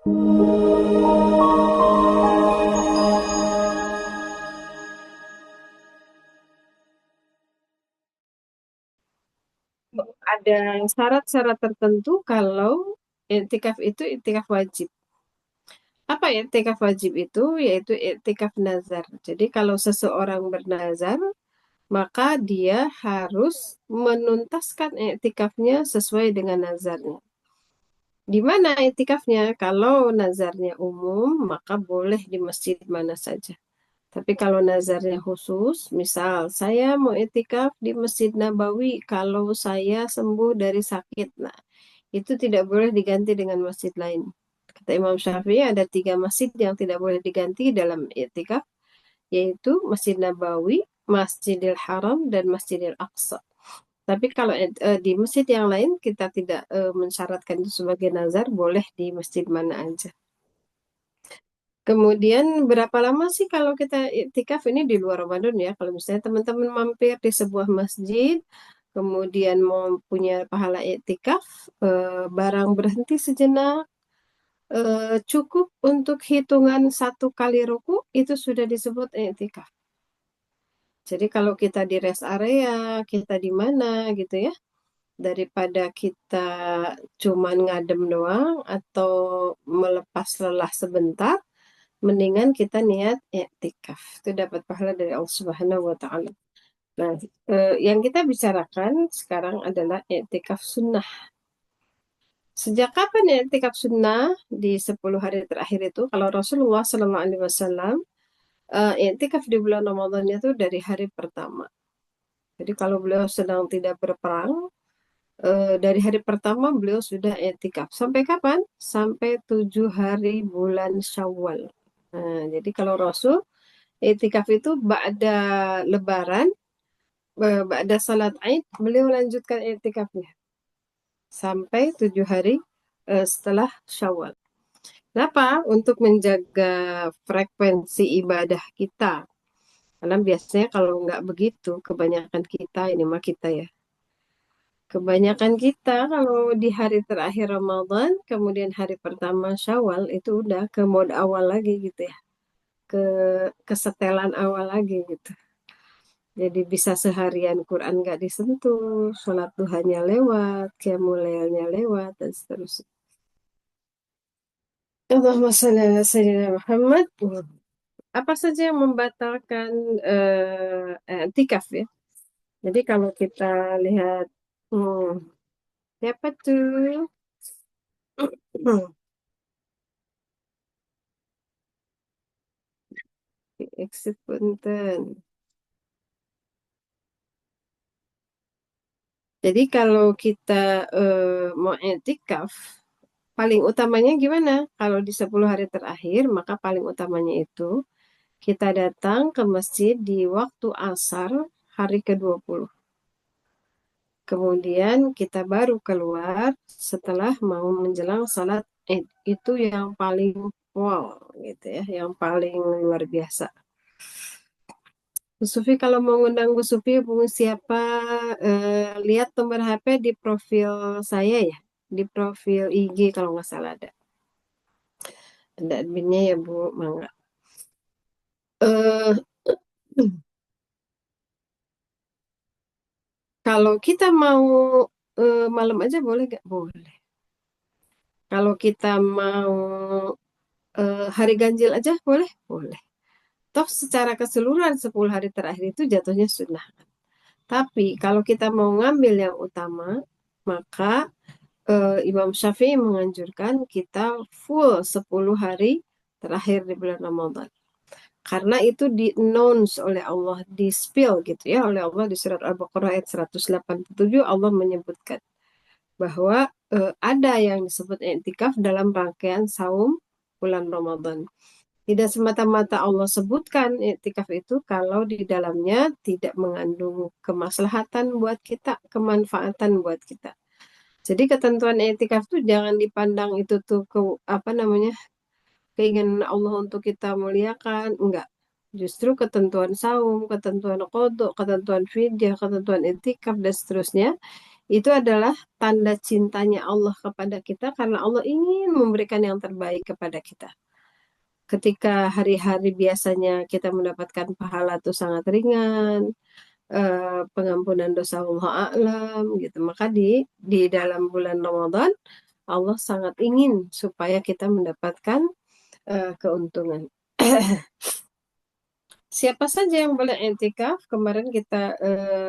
Ada syarat-syarat tertentu kalau iktikaf itu iktikaf wajib. Apa iktikaf wajib itu? Yaitu iktikaf nazar. Jadi kalau seseorang bernazar, maka dia harus menuntaskan iktikafnya sesuai dengan nazarnya. Di mana iktikafnya? Kalau nazarnya umum, maka boleh di masjid mana saja. Tapi kalau nazarnya khusus, misal saya mau iktikaf di Masjid Nabawi kalau saya sembuh dari sakit. Nah, itu tidak boleh diganti dengan masjid lain. Kata Imam Syafi'i ada tiga masjid yang tidak boleh diganti dalam iktikaf, yaitu Masjid Nabawi, Masjidil Haram, dan Masjidil Aqsa. Tapi kalau di masjid yang lain kita tidak mensyaratkan itu sebagai nazar, boleh di masjid mana aja. Kemudian berapa lama sih kalau kita iktikaf ini di luar Ramadan ya? Kalau misalnya teman-teman mampir di sebuah masjid, kemudian mau punya pahala iktikaf, barang berhenti sejenak, cukup untuk hitungan satu kali ruku itu sudah disebut iktikaf. Jadi kalau kita di rest area, kita di mana gitu ya, daripada kita cuman ngadem doang atau melepas lelah sebentar, mendingan kita niat iktikaf. Itu dapat pahala dari Allah Subhanahu wa taala. Nah, yang kita bicarakan sekarang adalah iktikaf sunnah. Sejak kapan iktikaf sunnah di 10 hari terakhir itu? Kalau Rasulullah Sallallahu Alaihi Wasallam iktikaf di bulan Ramadan itu dari hari pertama. Jadi kalau beliau sedang tidak berperang, dari hari pertama beliau sudah iktikaf. Sampai kapan? Sampai 7 hari bulan Syawal. Nah, jadi kalau Rasul iktikaf itu ba'da Lebaran, ba'da salat Aid, beliau lanjutkan iktikafnya sampai 7 hari setelah Syawal. Kenapa? Untuk menjaga frekuensi ibadah kita. Karena biasanya kalau nggak begitu, kebanyakan kita, ini mah kita ya, kebanyakan kita kalau di hari terakhir Ramadan, kemudian hari pertama Syawal, itu udah ke mode awal lagi gitu ya, ke kesetelan awal lagi gitu. Jadi bisa seharian Quran nggak disentuh, sholat duhanya lewat, qiyamul lailnya lewat, dan seterusnya. Allahumma sholli ala Sayyidina Muhammad. Apa saja yang membatalkan i'tikaf ya? Jadi kalau kita lihat, siapa tuh? Exit punten. Jadi kalau kita mau i'tikaf, paling utamanya gimana? Kalau di 10 hari terakhir, maka paling utamanya itu kita datang ke masjid di waktu asar hari ke-20. Kemudian kita baru keluar setelah mau menjelang salat Id. Itu yang paling wow gitu ya, yang paling luar biasa. Bu Sufi kalau mau ngundang Bu Sufi hubungi siapa? Lihat nomor HP di profil saya ya, di profil IG kalau nggak salah ada. Ada adminnya ya Bu, mangga. Eh, Kalau kita mau malam aja boleh nggak? Boleh. Kalau kita mau hari ganjil aja boleh? Boleh. Toh secara keseluruhan 10 hari terakhir itu jatuhnya sunnah. Tapi kalau kita mau ngambil yang utama, maka Imam Syafi'i menganjurkan kita full 10 hari terakhir di bulan Ramadan. Karena itu di-announce oleh Allah, di-spill gitu ya, oleh Allah di surat Al-Baqarah ayat 187 Allah menyebutkan bahwa ada yang disebut i'tikaf dalam rangkaian saum bulan Ramadan. Tidak semata-mata Allah sebutkan iktikaf itu kalau di dalamnya tidak mengandung kemaslahatan buat kita, kemanfaatan buat kita. Jadi ketentuan iktikaf tuh jangan dipandang itu tuh ke apa namanya keinginan Allah untuk kita muliakan, enggak. Justru ketentuan saum, ketentuan qodok, ketentuan fidyah, ketentuan iktikaf dan seterusnya Itu adalah tanda cintanya Allah kepada kita karena Allah ingin memberikan yang terbaik kepada kita. Ketika hari-hari biasanya kita mendapatkan pahala itu sangat ringan, pengampunan dosa Allah a'lam gitu. Maka di dalam bulan Ramadan Allah sangat ingin supaya kita mendapatkan keuntungan. Siapa saja yang boleh i'tikaf? Kemarin kita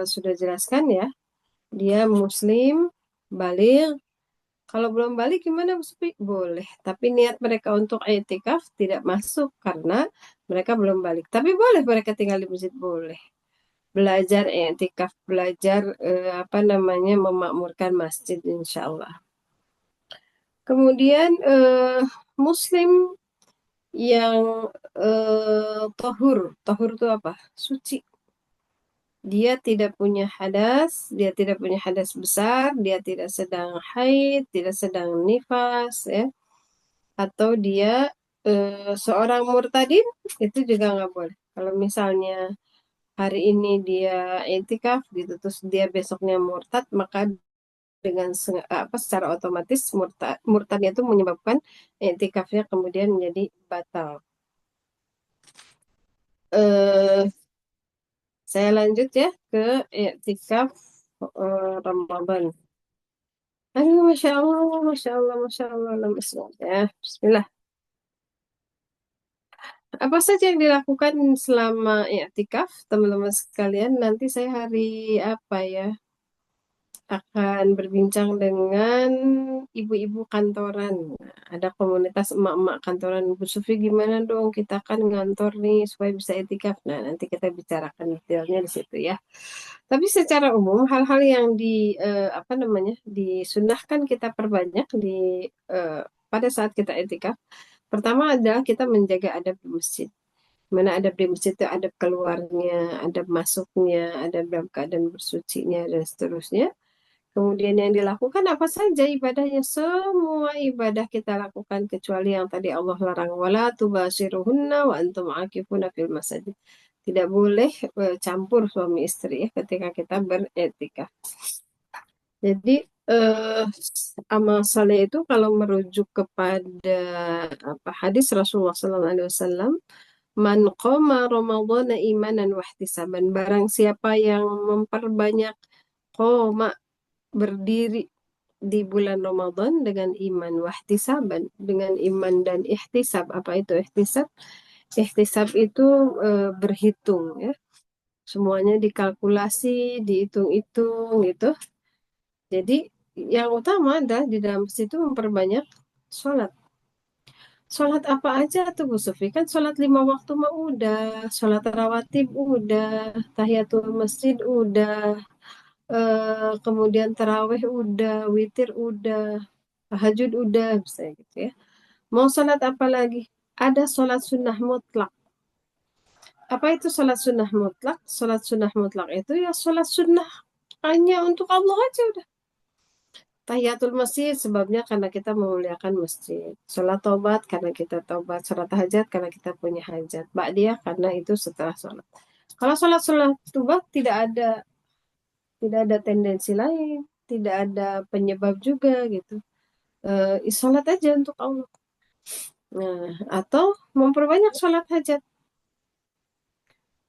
sudah jelaskan ya. Dia muslim, baligh. Kalau belum balik gimana Bu Supi? Boleh. Tapi niat mereka untuk i'tikaf tidak masuk karena mereka belum balik. Tapi boleh mereka tinggal di masjid, boleh. Belajar i'tikaf, belajar apa namanya memakmurkan masjid insya Allah. Kemudian muslim yang tohur. Tohur itu apa? Suci. Dia tidak punya hadas, dia tidak punya hadas besar, dia tidak sedang haid, tidak sedang nifas, ya. Atau dia seorang murtadin, itu juga nggak boleh. Kalau misalnya hari ini dia intikaf gitu, terus dia besoknya murtad, maka dengan secara otomatis murtadnya itu menyebabkan intikafnya kemudian menjadi batal. Eh, saya lanjut ya ke iktikaf Ramadan. Aduh, Masya Allah, Masya Allah, Masya Allah, ya. Bismillah. Apa saja yang dilakukan selama iktikaf, teman-teman sekalian? Nanti saya hari apa ya? Akan berbincang dengan ibu-ibu kantoran. Nah, ada komunitas emak-emak kantoran. Bu Sufi gimana dong? Kita kan ngantor nih supaya bisa etikaf. Nah, nanti kita bicarakan detailnya di situ ya. Tapi secara umum hal-hal yang apa namanya disunahkan kita perbanyak eh, pada saat kita etikaf. Pertama adalah kita menjaga adab di masjid. Mana adab di masjid itu adab keluarnya, adab masuknya, adab dalam keadaan bersucinya dan seterusnya. Kemudian yang dilakukan apa saja ibadahnya, semua ibadah kita lakukan kecuali yang tadi Allah larang, wala tubashiruhunna wa antum akifuna fil masajid. Tidak boleh campur suami istri ya ketika kita beretika. Jadi eh, amal soleh itu kalau merujuk kepada apa hadis Rasulullah SAW, man qama ramadhana imanan wahtisaban, barang siapa yang memperbanyak qoma, berdiri di bulan Ramadan dengan iman, wahtisaban dengan iman dan ihtisab. Apa itu ihtisab? Ihtisab itu berhitung ya. Semuanya dikalkulasi, dihitung-hitung gitu. Jadi yang utama adalah di dalam situ memperbanyak sholat. Sholat apa aja tuh Bu Sufi? Kan sholat 5 waktu mah udah, sholat rawatib udah, tahiyatul masjid udah, kemudian taraweh udah, witir udah, tahajud udah, bisa gitu ya. Mau sholat apa lagi? Ada sholat sunnah mutlak. Apa itu sholat sunnah mutlak? Sholat sunnah mutlak itu ya sholat sunnah hanya untuk Allah aja udah. Tahiyatul masjid sebabnya karena kita memuliakan masjid. Sholat tobat karena kita tobat. Sholat hajat karena kita punya hajat. Ba'diyah karena itu setelah sholat. Kalau sholat tobat tidak ada tendensi lain, tidak ada penyebab juga gitu. Sholat aja untuk Allah. Nah, atau memperbanyak sholat hajat.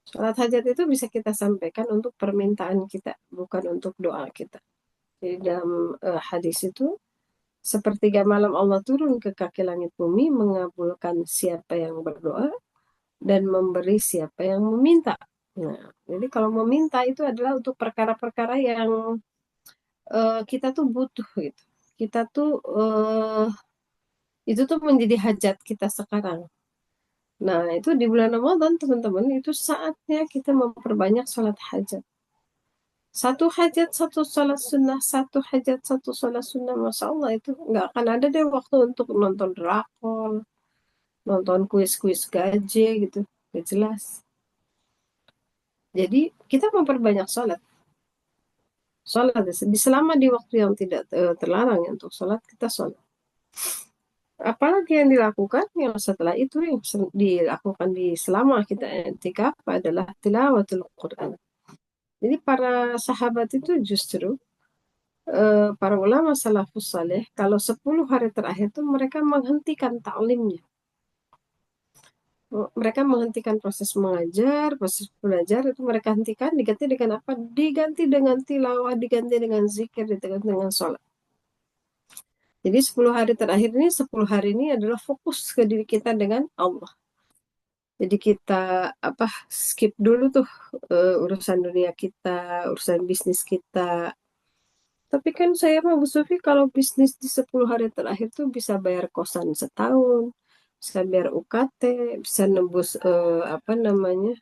Sholat hajat itu bisa kita sampaikan untuk permintaan kita, bukan untuk doa kita. Jadi dalam hadis itu, sepertiga malam Allah turun ke kaki langit bumi, mengabulkan siapa yang berdoa dan memberi siapa yang meminta. Nah, jadi kalau meminta itu adalah untuk perkara-perkara yang kita tuh butuh gitu. Kita tuh itu tuh menjadi hajat kita sekarang. Nah, itu di bulan Ramadan, teman-teman, itu saatnya kita memperbanyak sholat hajat. Satu hajat, satu sholat sunnah, satu hajat, satu sholat sunnah. Masya Allah, itu nggak akan ada deh waktu untuk nonton drakor, nonton kuis-kuis gaje gitu. Gak jelas. Jadi, kita memperbanyak sholat. Sholat, selama di waktu yang tidak terlarang ya, untuk sholat, kita sholat. Apalagi yang dilakukan yang setelah itu yang dilakukan di selama kita i'tikaf adalah tilawatul Quran. Jadi para sahabat itu justru para ulama salafus saleh kalau 10 hari terakhir itu mereka menghentikan taklimnya. Mereka menghentikan proses mengajar, proses belajar itu mereka hentikan, diganti dengan apa? Diganti dengan tilawah, diganti dengan zikir, diganti dengan sholat. Jadi 10 hari terakhir ini, 10 hari ini adalah fokus ke diri kita dengan Allah. Jadi kita apa skip dulu tuh urusan dunia kita, urusan bisnis kita. Tapi kan saya mah Bu Sufi kalau bisnis di 10 hari terakhir tuh bisa bayar kosan setahun, bisa bayar UKT, bisa nembus apa namanya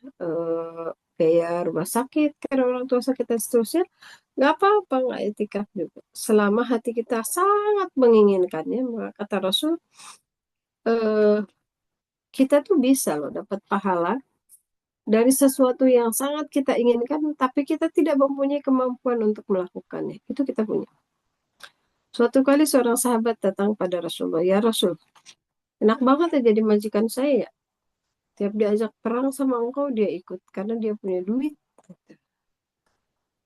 biaya rumah sakit karena orang tua sakit dan seterusnya. Nggak apa-apa, nggak etikaf juga. Selama hati kita sangat menginginkannya, maka kata Rasul, eh, kita tuh bisa loh dapat pahala dari sesuatu yang sangat kita inginkan, tapi kita tidak mempunyai kemampuan untuk melakukannya. Itu kita punya. Suatu kali seorang sahabat datang pada Rasulullah, ya Rasul, enak banget ya jadi majikan saya ya. Tiap diajak perang sama engkau dia ikut karena dia punya duit.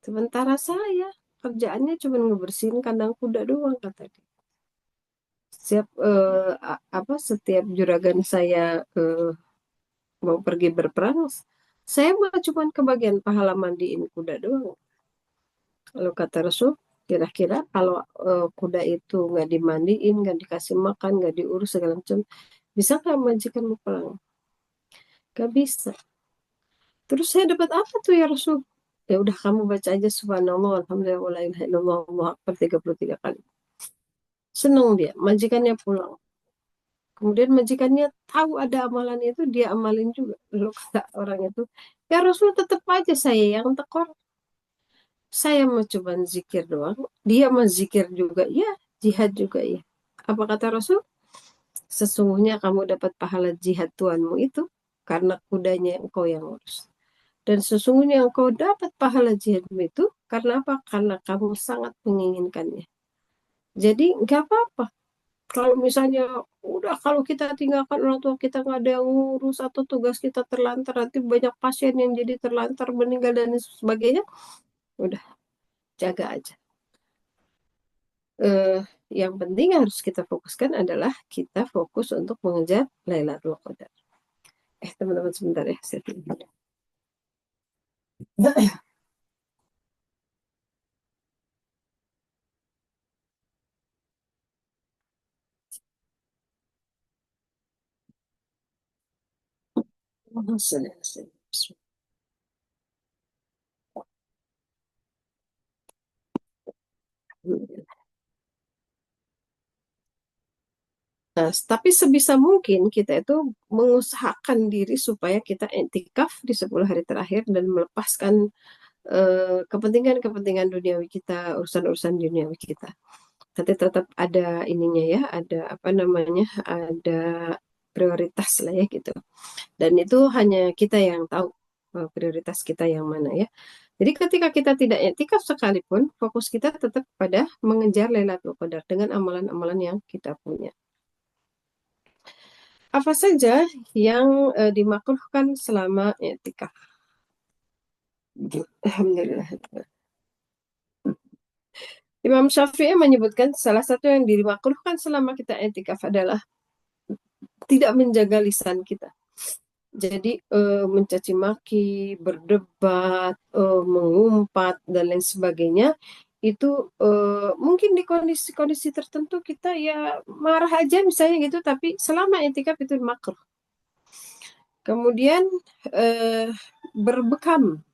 Sementara saya kerjaannya cuma ngebersihin kandang kuda doang kata dia. Setiap juragan saya mau pergi berperang, saya mah cuma kebagian pahala mandiin kuda doang. Lalu kata Rasul, kira-kira kalau kuda itu nggak dimandiin, nggak dikasih makan, nggak diurus segala macam, bisa nggak majikanmu pulang? Gak bisa. Terus saya dapat apa tuh ya Rasul? Ya udah kamu baca aja subhanallah, alhamdulillah, wala ilaha illallah, Allahu akbar 33 kali. Seneng dia, majikannya pulang. Kemudian majikannya tahu ada amalan itu, dia amalin juga. Lalu kata orang itu, ya Rasul tetap aja saya yang tekor. Saya mau coba zikir doang. Dia mau zikir juga, ya. Jihad juga, ya. Apa kata Rasul? Sesungguhnya kamu dapat pahala jihad Tuhanmu itu karena kudanya engkau yang urus. Dan sesungguhnya engkau dapat pahala jihadmu itu karena apa? Karena kamu sangat menginginkannya. Jadi nggak apa-apa. Kalau misalnya udah kalau kita tinggalkan orang tua kita nggak ada yang ngurus atau tugas kita terlantar, nanti banyak pasien yang jadi terlantar meninggal dan sebagainya. Udah jaga aja. eh, yang penting harus kita fokuskan adalah kita fokus untuk mengejar Lailatul Qadar. Teman-teman sebentar ya, saya tinggal. Nah, tapi sebisa mungkin kita itu mengusahakan diri supaya kita iktikaf di 10 hari terakhir dan melepaskan kepentingan-kepentingan duniawi kita, urusan-urusan duniawi kita. Tapi tetap ada ininya ya, ada apa namanya, ada prioritas lah ya gitu. Dan itu hanya kita yang tahu prioritas kita yang mana ya. Jadi ketika kita tidak etikaf sekalipun, fokus kita tetap pada mengejar Lailatul Qadar dengan amalan-amalan yang kita punya. Apa saja yang dimakruhkan selama etikaf? Alhamdulillah. Imam Syafi'i menyebutkan salah satu yang dimakruhkan selama kita etikaf adalah tidak menjaga lisan kita. Jadi mencaci maki, berdebat, mengumpat dan lain sebagainya itu mungkin di kondisi-kondisi tertentu kita ya marah aja misalnya gitu, tapi selama etikaf itu makruh. Kemudian eh, berbekam,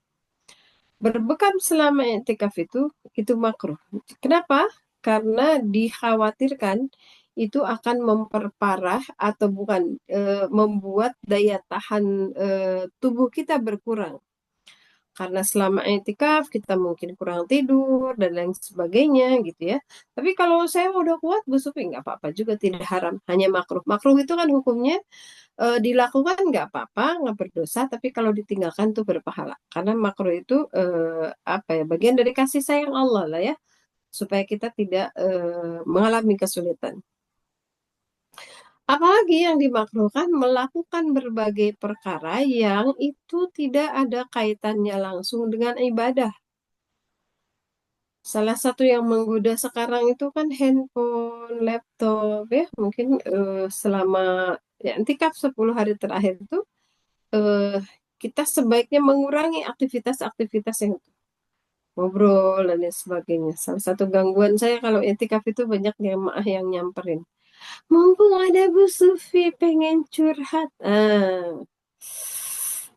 berbekam selama etikaf itu makruh. Kenapa? Karena dikhawatirkan itu akan memperparah atau bukan membuat daya tahan tubuh kita berkurang. Karena selama etikaf kita mungkin kurang tidur dan lain sebagainya gitu ya. Tapi kalau saya udah kuat Bu Sufi nggak apa-apa juga, tidak haram, hanya makruh. Makruh itu kan hukumnya dilakukan nggak apa-apa, nggak berdosa, tapi kalau ditinggalkan tuh berpahala. Karena makruh itu apa ya, bagian dari kasih sayang Allah lah ya, supaya kita tidak mengalami kesulitan. Apalagi yang dimakruhkan melakukan berbagai perkara yang itu tidak ada kaitannya langsung dengan ibadah. Salah satu yang menggoda sekarang itu kan handphone, laptop ya. Mungkin selama ya intikaf 10 hari terakhir itu eh, kita sebaiknya mengurangi aktivitas-aktivitas yang ngobrol dan lain sebagainya. Salah satu gangguan saya kalau etikaf itu banyak jamaah yang nyamperin. Mumpung ada Bu Sufi pengen curhat.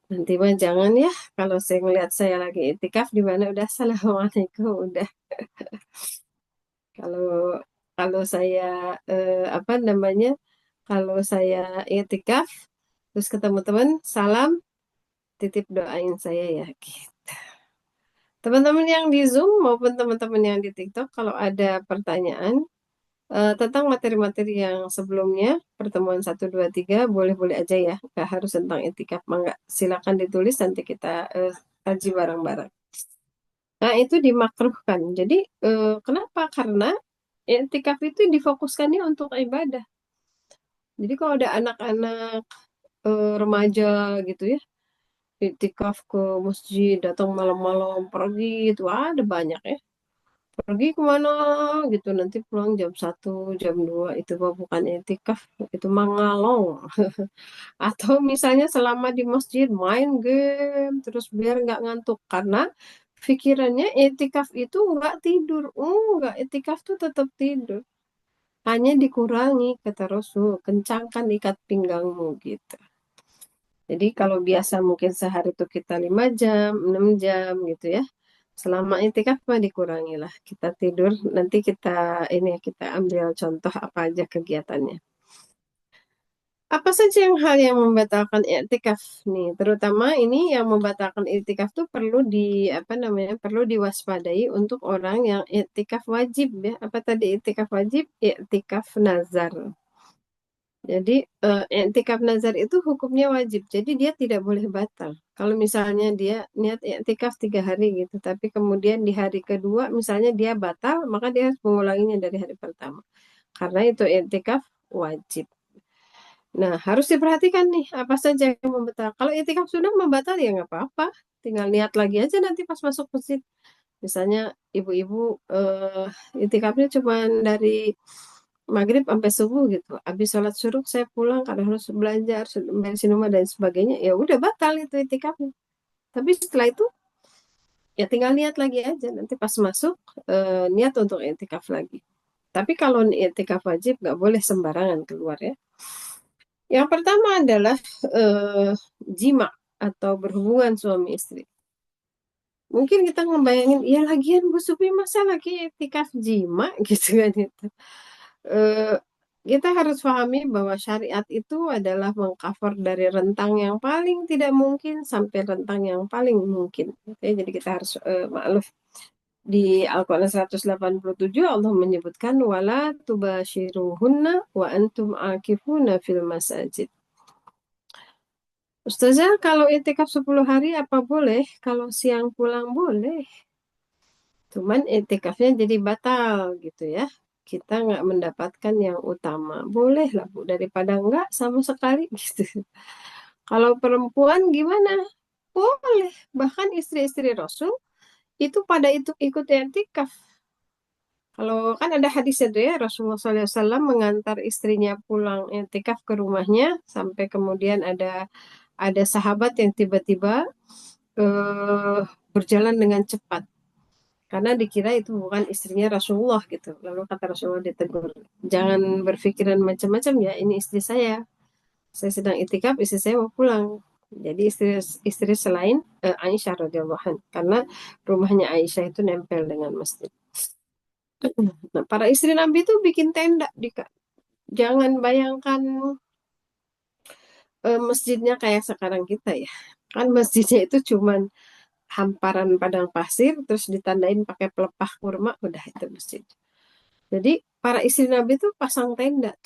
Nanti mah jangan ya. Kalau saya ngeliat saya lagi etikaf di mana udah assalamualaikum udah. Kalau kalau saya apa namanya? Kalau saya etikaf terus ketemu teman, salam, titip doain saya ya. Gitu. Teman-teman yang di Zoom maupun teman-teman yang di TikTok, kalau ada pertanyaan tentang materi-materi yang sebelumnya, pertemuan 1, 2, 3, boleh-boleh aja ya. Nggak harus tentang etikaf, mangga. Silakan ditulis, nanti kita kaji bareng-bareng. Nah, itu dimakruhkan. Jadi, kenapa? Karena etikaf itu difokuskannya untuk ibadah. Jadi, kalau ada anak-anak remaja gitu ya, etikaf ke masjid, datang malam-malam, pergi, itu ada banyak ya. Pergi kemana gitu nanti pulang jam 1 jam 2 itu mah bukan etikaf itu mah ngalong atau misalnya selama di masjid main game terus biar nggak ngantuk karena pikirannya etikaf itu nggak tidur nggak etikaf tuh tetap tidur hanya dikurangi kata Rasul kencangkan ikat pinggangmu gitu jadi kalau biasa mungkin sehari itu kita 5 jam 6 jam gitu ya selama itikaf mah dikurangi lah. Kita tidur, nanti kita ambil contoh apa aja kegiatannya. Apa saja yang hal yang membatalkan iktikaf nih, terutama ini yang membatalkan iktikaf tuh apa namanya, perlu diwaspadai untuk orang yang iktikaf wajib ya. Apa tadi iktikaf wajib? Iktikaf nazar. Jadi i'tikaf nazar itu hukumnya wajib. Jadi dia tidak boleh batal. Kalau misalnya dia niat i'tikaf 3 hari gitu, tapi kemudian di hari kedua misalnya dia batal, maka dia harus mengulanginya dari hari pertama. Karena itu i'tikaf wajib. Nah, harus diperhatikan nih apa saja yang membatal. Kalau i'tikaf sudah membatal ya nggak apa-apa. Tinggal niat lagi aja nanti pas masuk masjid. Misalnya ibu-ibu i'tikafnya cuma dari maghrib sampai subuh gitu. Habis sholat syuruk saya pulang karena harus belanja, harus beresin rumah dan sebagainya. Ya udah batal itu itikafnya. Tapi setelah itu ya tinggal niat lagi aja. Nanti pas masuk niat untuk itikaf lagi. Tapi kalau itikaf wajib nggak boleh sembarangan keluar ya. Yang pertama adalah eh, jima atau berhubungan suami istri. Mungkin kita ngebayangin, ya lagian Bu Supi masa lagi itikaf jima gitu kan itu. eh, Kita harus pahami bahwa syariat itu adalah mengcover dari rentang yang paling tidak mungkin sampai rentang yang paling mungkin. Oke, jadi kita harus maklum di Al-Quran 187 Allah menyebutkan wala tubashiruhunna wa antum akifuna fil masajid. Ustazah, kalau itikaf 10 hari apa boleh? Kalau siang pulang boleh. Cuman itikafnya jadi batal gitu ya. Kita nggak mendapatkan yang utama. Boleh lah Bu, daripada nggak sama sekali gitu. Kalau perempuan gimana? Boleh. Bahkan istri-istri Rasul itu pada itu ikut itikaf. Kalau kan ada hadis itu ya, Rasulullah SAW mengantar istrinya pulang itikaf ke rumahnya sampai kemudian ada sahabat yang tiba-tiba eh, berjalan dengan cepat karena dikira itu bukan istrinya Rasulullah gitu. Lalu kata Rasulullah ditegur, jangan berpikiran macam-macam ya, ini istri saya. Saya sedang itikaf, istri saya mau pulang. Jadi istri selain Aisyah radhiyallahu anha karena rumahnya Aisyah itu nempel dengan masjid. Nah, para istri Nabi itu bikin tenda di jangan bayangkan masjidnya kayak sekarang kita ya. Kan masjidnya itu cuman hamparan padang pasir terus ditandain pakai pelepah kurma udah itu masjid. Jadi para istri Nabi itu pasang tenda.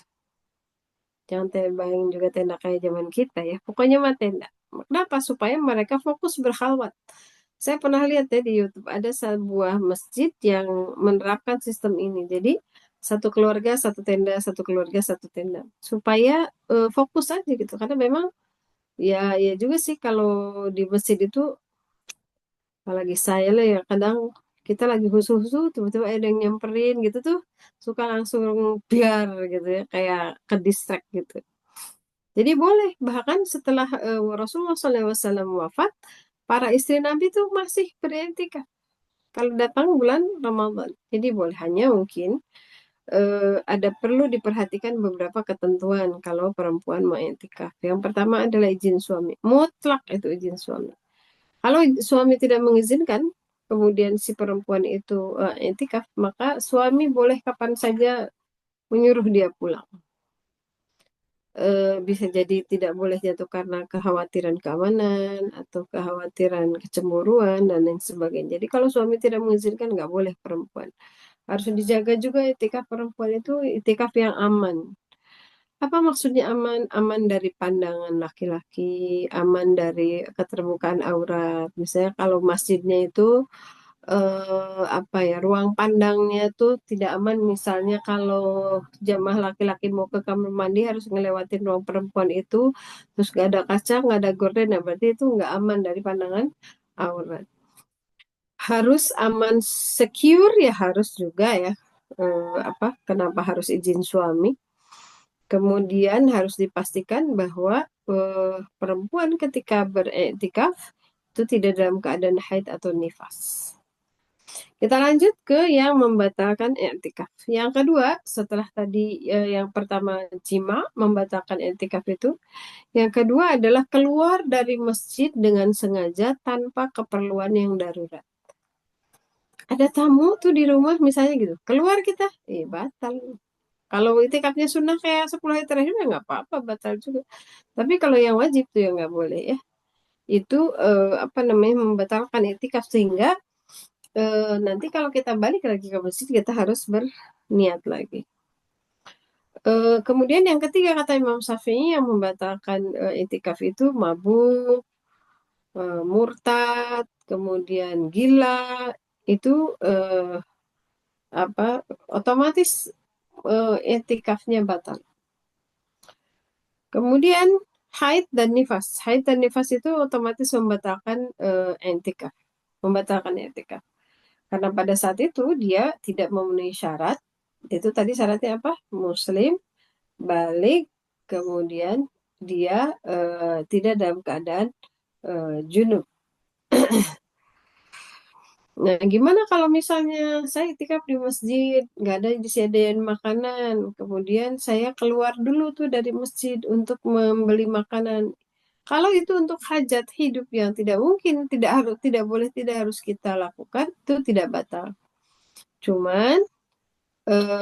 Jangan bayangin juga tenda kayak zaman kita ya. Pokoknya mah tenda. Kenapa? Supaya mereka fokus berkhalwat. Saya pernah lihat ya di YouTube ada sebuah masjid yang menerapkan sistem ini. Jadi satu keluarga satu tenda, satu keluarga satu tenda. Supaya fokus aja gitu. Karena memang ya juga sih kalau di masjid itu apalagi saya lah ya kadang kita lagi husu-husu, tiba-tiba ada yang nyamperin gitu tuh, suka langsung biar gitu ya, kayak ke distract gitu. Jadi boleh, bahkan setelah Rasulullah SAW wafat, para istri Nabi tuh masih beriktikaf kalau datang bulan Ramadan. Jadi boleh, hanya mungkin ada perlu diperhatikan beberapa ketentuan kalau perempuan mau iktikaf. Yang pertama adalah izin suami. Mutlak itu izin suami. Kalau suami tidak mengizinkan, kemudian si perempuan itu iktikaf, maka suami boleh kapan saja menyuruh dia pulang. Bisa jadi tidak boleh jatuh karena kekhawatiran keamanan atau kekhawatiran kecemburuan dan lain sebagainya. Jadi kalau suami tidak mengizinkan, nggak boleh perempuan. Harus dijaga juga itikaf perempuan itu itikaf yang aman. Apa maksudnya aman? Aman dari pandangan laki-laki, aman dari keterbukaan aurat. Misalnya kalau masjidnya itu apa ya, ruang pandangnya tuh tidak aman. Misalnya kalau jamaah laki-laki mau ke kamar mandi harus ngelewatin ruang perempuan itu, terus gak ada kaca, nggak ada gorden, nah berarti itu nggak aman dari pandangan aurat. Harus aman, secure ya harus juga ya. Apa? Kenapa harus izin suami? Kemudian harus dipastikan bahwa perempuan ketika beriktikaf itu tidak dalam keadaan haid atau nifas. Kita lanjut ke yang membatalkan i'tikaf. Yang kedua, setelah tadi yang pertama jima membatalkan i'tikaf itu, yang kedua adalah keluar dari masjid dengan sengaja tanpa keperluan yang darurat. Ada tamu tuh di rumah misalnya gitu, keluar kita, batal. Kalau i'tikafnya sunnah kayak 10 hari terakhir ya nggak apa-apa, batal juga. Tapi kalau yang wajib tuh yang nggak boleh ya. Itu apa namanya, membatalkan i'tikaf, sehingga nanti kalau kita balik lagi ke masjid kita harus berniat lagi. Kemudian yang ketiga kata Imam Syafi'i yang membatalkan i'tikaf itu mabuk, murtad, kemudian gila, itu apa, otomatis i'tikafnya batal. Kemudian haid dan nifas. Haid dan nifas itu otomatis membatalkan i'tikaf, membatalkan i'tikaf. Karena pada saat itu dia tidak memenuhi syarat. Itu tadi syaratnya apa? Muslim, balik, kemudian dia tidak dalam keadaan junub. Nah, gimana kalau misalnya saya itikaf di masjid, nggak ada disediain makanan, kemudian saya keluar dulu tuh dari masjid untuk membeli makanan. Kalau itu untuk hajat hidup yang tidak mungkin, tidak harus, tidak boleh, tidak harus kita lakukan, itu tidak batal. Cuman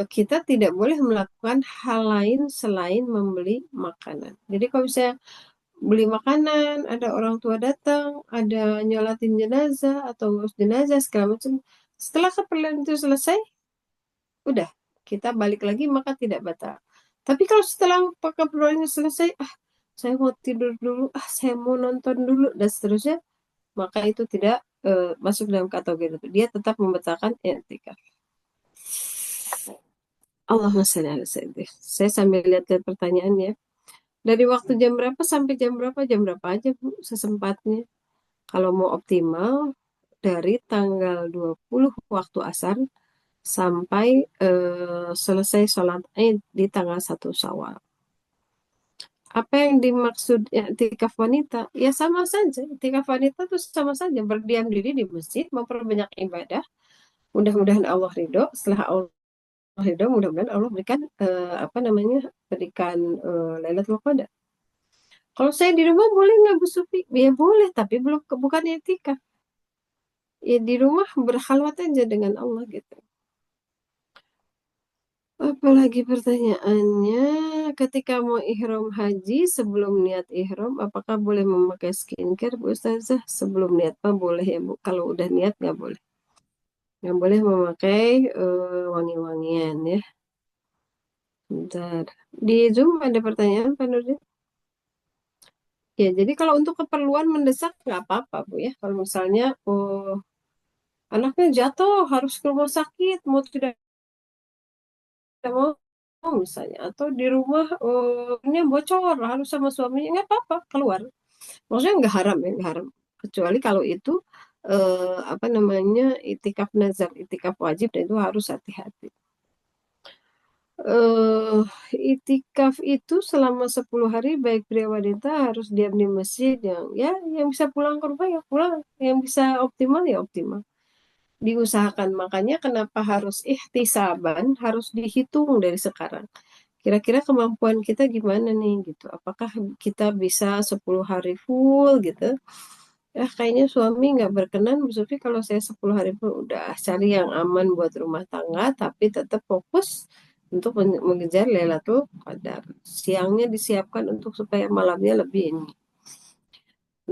kita tidak boleh melakukan hal lain selain membeli makanan. Jadi kalau misalnya beli makanan, ada orang tua datang, ada nyolatin jenazah atau ngurus jenazah segala macam. Setelah keperluan itu selesai, udah kita balik lagi maka tidak batal. Tapi kalau setelah keperluan itu selesai, saya mau tidur dulu, saya mau nonton dulu dan seterusnya, maka itu tidak masuk dalam kategori itu. Dia tetap membatalkan i'tikaf. Allahumma sholli ala sayyidina. Saya sambil lihat-lihat pertanyaannya. Dari waktu jam berapa sampai jam berapa aja Bu, sesempatnya. Kalau mau optimal, dari tanggal 20 waktu asar sampai selesai sholat Id di tanggal 1 Syawal. Apa yang dimaksud i'tikaf wanita? Ya sama saja. I'tikaf wanita itu sama saja. Berdiam diri di masjid, memperbanyak ibadah. Mudah-mudahan Allah ridho. Setelah Allah ridho, mudah-mudahan Allah berikan apa namanya, berikan Lailatul Qadar. Kalau saya di rumah boleh nggak Bu Sufi? Ya boleh, tapi belum, bukan etika. Ya di rumah berkhalwat aja dengan Allah gitu. Apalagi pertanyaannya, ketika mau ihram haji sebelum niat ihram, apakah boleh memakai skincare Bu Ustazah? Sebelum niat mah boleh ya Bu. Kalau udah niat nggak boleh. Nggak boleh memakai wangi-wangian ya. Bentar. Di Zoom ada pertanyaan Pak Nurdin? Ya, jadi kalau untuk keperluan mendesak nggak apa-apa Bu ya. Kalau misalnya anaknya jatuh harus ke rumah sakit, mau tidak mau misalnya, atau di rumah ini bocor harus sama suaminya, nggak apa-apa keluar. Maksudnya nggak haram ya, nggak haram. Kecuali kalau itu apa namanya, itikaf nazar, itikaf wajib, dan itu harus hati-hati. eh Itikaf itu selama 10 hari baik pria wanita harus diam di masjid, yang bisa pulang ke rumah ya pulang, yang bisa optimal ya optimal. Diusahakan, makanya kenapa harus ihtisaban, harus dihitung dari sekarang. Kira-kira kemampuan kita gimana nih gitu. Apakah kita bisa 10 hari full gitu? Kayaknya suami nggak berkenan, tapi kalau saya 10 hari full udah cari yang aman buat rumah tangga, tapi tetap fokus untuk mengejar Lailatul Qadar. Siangnya disiapkan untuk supaya malamnya lebih ini.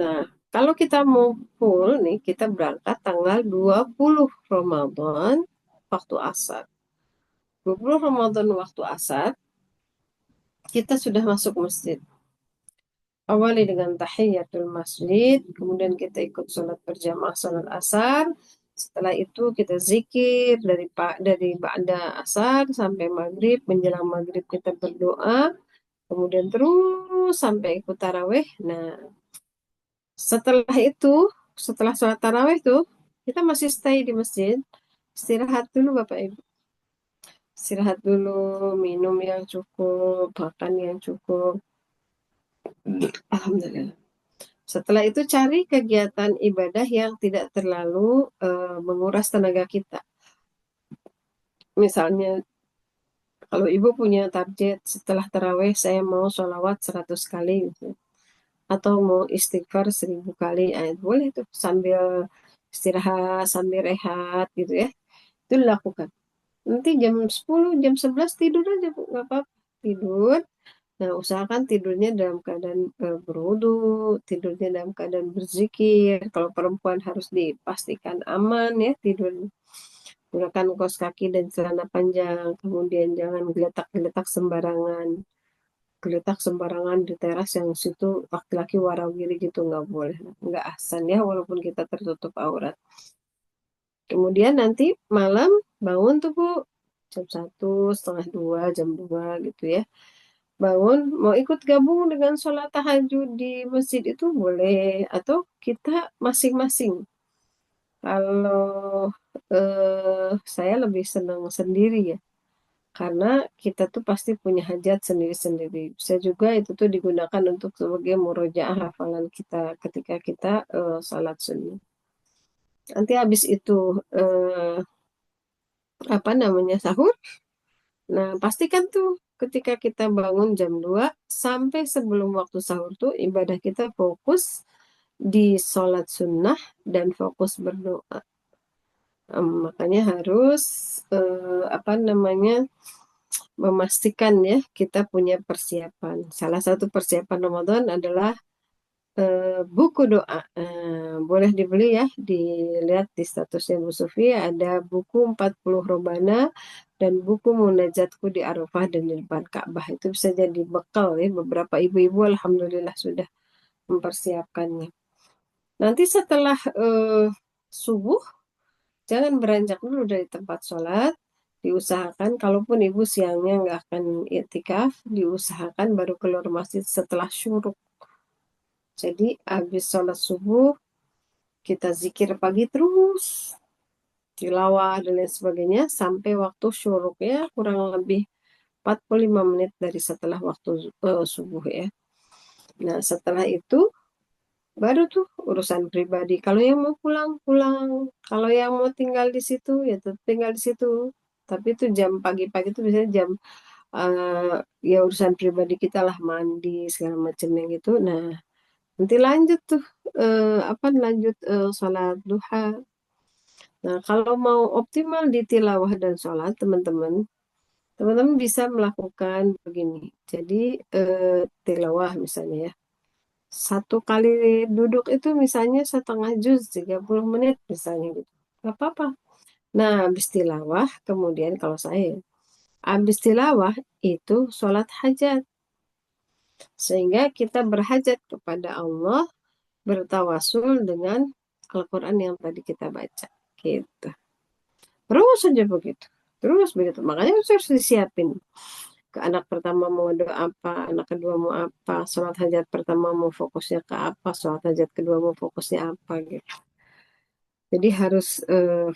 Nah, kalau kita mau full nih, kita berangkat tanggal 20 Ramadan waktu asar. 20 Ramadan waktu asar, kita sudah masuk masjid. Awali dengan tahiyatul masjid, kemudian kita ikut sholat berjamaah sholat asar. Setelah itu kita zikir dari ba'da asar sampai maghrib, menjelang maghrib kita berdoa, kemudian terus sampai ikut taraweh. Nah, setelah itu, setelah sholat taraweh tuh, kita masih stay di masjid, istirahat dulu Bapak Ibu. Istirahat dulu, minum yang cukup, makan yang cukup. Alhamdulillah. Setelah itu cari kegiatan ibadah yang tidak terlalu menguras tenaga kita. Misalnya kalau ibu punya target setelah taraweh saya mau sholawat 100 kali gitu. Atau mau istighfar 1000 kali. Boleh tuh sambil istirahat, sambil rehat gitu ya. Itu dilakukan. Nanti jam 10, jam 11 tidur aja Bu, nggak apa-apa. Tidur. Nah, usahakan tidurnya dalam keadaan berwudu, tidurnya dalam keadaan berzikir. Kalau perempuan harus dipastikan aman ya tidur. Gunakan kaos kaki dan celana panjang. Kemudian jangan geletak-geletak sembarangan. Geletak sembarangan di teras yang situ laki-laki warawiri gitu nggak boleh. Nggak ahsan ya walaupun kita tertutup aurat. Kemudian nanti malam bangun tuh Bu. Jam 1, setengah 2, jam 2 gitu ya. Bangun mau ikut gabung dengan sholat tahajud di masjid itu boleh, atau kita masing-masing. Kalau saya lebih senang sendiri ya, karena kita tuh pasti punya hajat sendiri-sendiri. Bisa juga itu tuh digunakan untuk sebagai murojaah hafalan kita ketika kita sholat sunnah. Nanti habis itu apa namanya sahur. Nah, pastikan tuh ketika kita bangun jam 2 sampai sebelum waktu sahur tuh ibadah kita fokus di sholat sunnah dan fokus berdoa. Makanya harus apa namanya memastikan ya kita punya persiapan. Salah satu persiapan Ramadan adalah buku doa. Boleh dibeli ya, dilihat di statusnya Bu Sufi ada buku 40 Robana dan buku Munajatku di Arafah dan di depan Ka'bah. Itu bisa jadi bekal ya, beberapa ibu-ibu alhamdulillah sudah mempersiapkannya. Nanti setelah subuh, jangan beranjak dulu dari tempat sholat. Diusahakan, kalaupun ibu siangnya nggak akan iktikaf, diusahakan baru keluar masjid setelah syuruk. Jadi habis sholat subuh, kita zikir pagi terus, tilawah dan lain sebagainya, sampai waktu syuruknya kurang lebih 45 menit dari setelah waktu subuh ya. Nah setelah itu, baru tuh urusan pribadi. Kalau yang mau pulang, pulang. Kalau yang mau tinggal di situ, ya tetap tinggal di situ. Tapi itu jam pagi-pagi itu biasanya jam ya urusan pribadi kita lah, mandi segala macamnya gitu. Nah, nanti lanjut tuh apa lanjut sholat duha. Nah, kalau mau optimal di tilawah dan sholat, teman-teman bisa melakukan begini. Jadi tilawah misalnya ya. Satu kali duduk itu misalnya setengah juz 30 menit misalnya gitu. Gak apa-apa. Nah, habis tilawah, kemudian kalau saya, habis tilawah itu sholat hajat. Sehingga kita berhajat kepada Allah, bertawasul dengan Al-Quran yang tadi kita baca. Gitu. Terus saja begitu. Terus begitu. Makanya harus disiapin. Ke anak pertama mau doa apa, anak kedua mau apa, sholat hajat pertama mau fokusnya ke apa, sholat hajat kedua mau fokusnya apa gitu. Jadi harus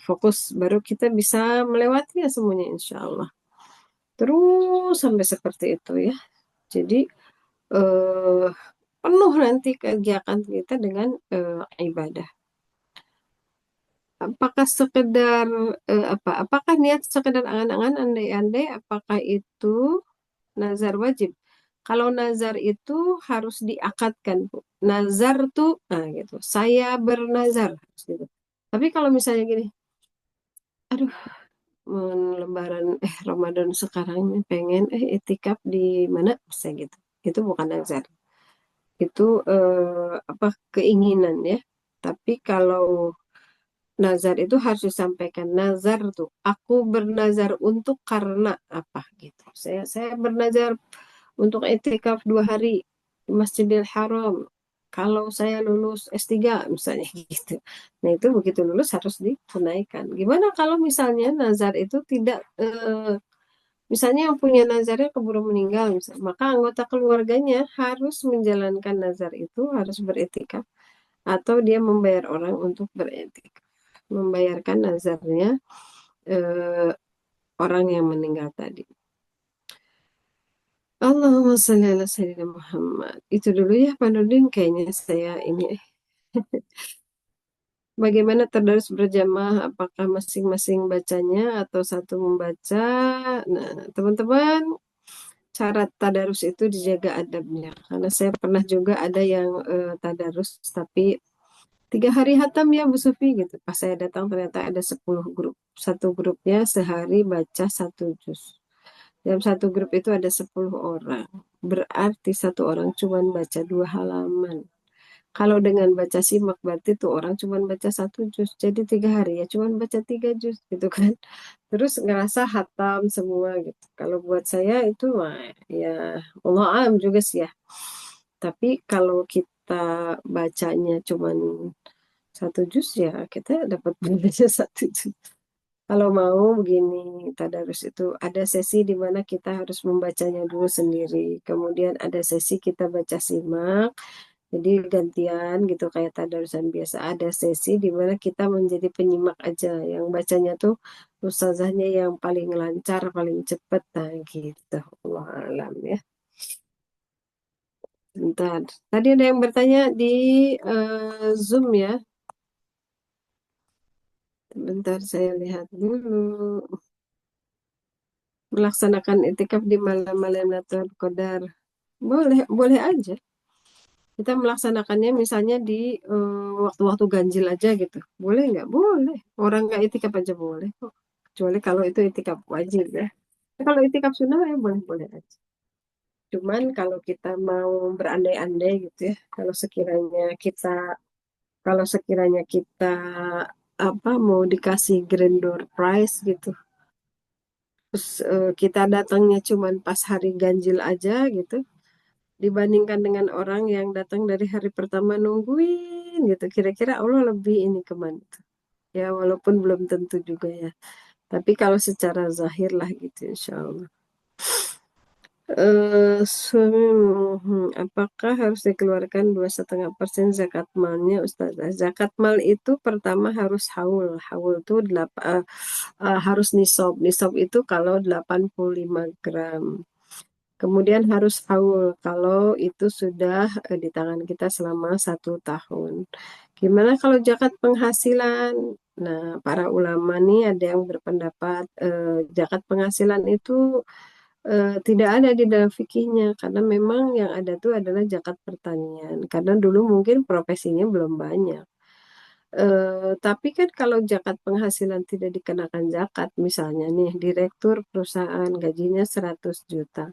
fokus baru kita bisa melewatinya semuanya insya Allah. Terus sampai seperti itu ya. Jadi eh, penuh nanti kegiatan kita dengan ibadah. Apakah sekedar Apakah niat sekedar angan-angan andai-andai apakah itu nazar wajib? Kalau nazar itu harus diakadkan, Bu. Nazar tuh nah gitu. Saya bernazar gitu. Tapi kalau misalnya gini, aduh, Lebaran Ramadan sekarang ini pengen itikaf di mana bisa gitu. Itu bukan nazar. Itu keinginan ya. Tapi kalau nazar itu harus disampaikan. Nazar tuh, aku bernazar untuk karena apa gitu. Saya bernazar untuk etikaf 2 hari di Masjidil Haram. Kalau saya lulus S3 misalnya gitu. Nah itu begitu lulus harus ditunaikan. Gimana kalau misalnya nazar itu tidak, misalnya yang punya nazarnya keburu meninggal, misalnya, maka anggota keluarganya harus menjalankan nazar itu, harus beretikaf atau dia membayar orang untuk beretikaf, membayarkan nazarnya eh, orang yang meninggal tadi. Allahumma sholli ala Sayyidina Muhammad. Itu dulu ya Pak Nurdin, kayaknya saya ini. Bagaimana tadarus berjamaah? Apakah masing-masing bacanya atau satu membaca? Nah, teman-teman, syarat tadarus itu dijaga adabnya. Karena saya pernah juga ada yang tadarus, tapi 3 hari hatam ya Bu Sufi gitu. Pas saya datang ternyata ada 10 grup. Satu grupnya sehari baca 1 juz. Dalam satu grup itu ada 10 orang. Berarti satu orang cuma baca 2 halaman. Kalau dengan baca simak berarti tuh orang cuma baca 1 juz. Jadi 3 hari ya cuma baca 3 juz gitu kan. Terus ngerasa hatam semua gitu. Kalau buat saya itu mah ya Allah alam juga sih ya. Tapi kalau kita bacanya cuma 1 juz ya kita dapat baca 1 juz. Kalau mau begini, tadarus itu ada sesi di mana kita harus membacanya dulu sendiri. Kemudian ada sesi kita baca simak. Jadi gantian gitu kayak tadarusan biasa. Ada sesi di mana kita menjadi penyimak aja. Yang bacanya tuh ustazahnya yang paling lancar, paling cepet. Nah gitu. Allah alam ya. Bentar. Tadi ada yang bertanya di Zoom ya. Bentar saya lihat dulu. Melaksanakan itikaf di malam-malam Lailatul Qadar. Boleh, boleh aja. Kita melaksanakannya misalnya di waktu-waktu ganjil aja gitu. Boleh nggak? Boleh. Orang nggak itikaf aja boleh kok. Kecuali kalau itu itikaf wajib ya. Kalau itikaf sunnah ya boleh-boleh aja. Cuman kalau kita mau berandai-andai gitu ya, kalau sekiranya kita mau dikasih grand door prize gitu, terus kita datangnya cuman pas hari ganjil aja gitu, dibandingkan dengan orang yang datang dari hari pertama nungguin gitu. Kira-kira Allah lebih ini kemana tuh? Ya walaupun belum tentu juga ya. Tapi kalau secara zahir lah gitu insya Allah. Apakah harus dikeluarkan 2,5% zakat malnya Ustazah? Zakat mal itu pertama harus haul. Haul itu harus nisab. Nisab itu kalau 85 gram. Kemudian harus haul kalau itu sudah di tangan kita selama 1 tahun. Gimana kalau zakat penghasilan? Nah, para ulama nih ada yang berpendapat zakat penghasilan itu tidak ada di dalam fikihnya karena memang yang ada tuh adalah zakat pertanian. Karena dulu mungkin profesinya belum banyak. Tapi kan kalau zakat penghasilan tidak dikenakan zakat, misalnya nih direktur perusahaan gajinya 100 juta.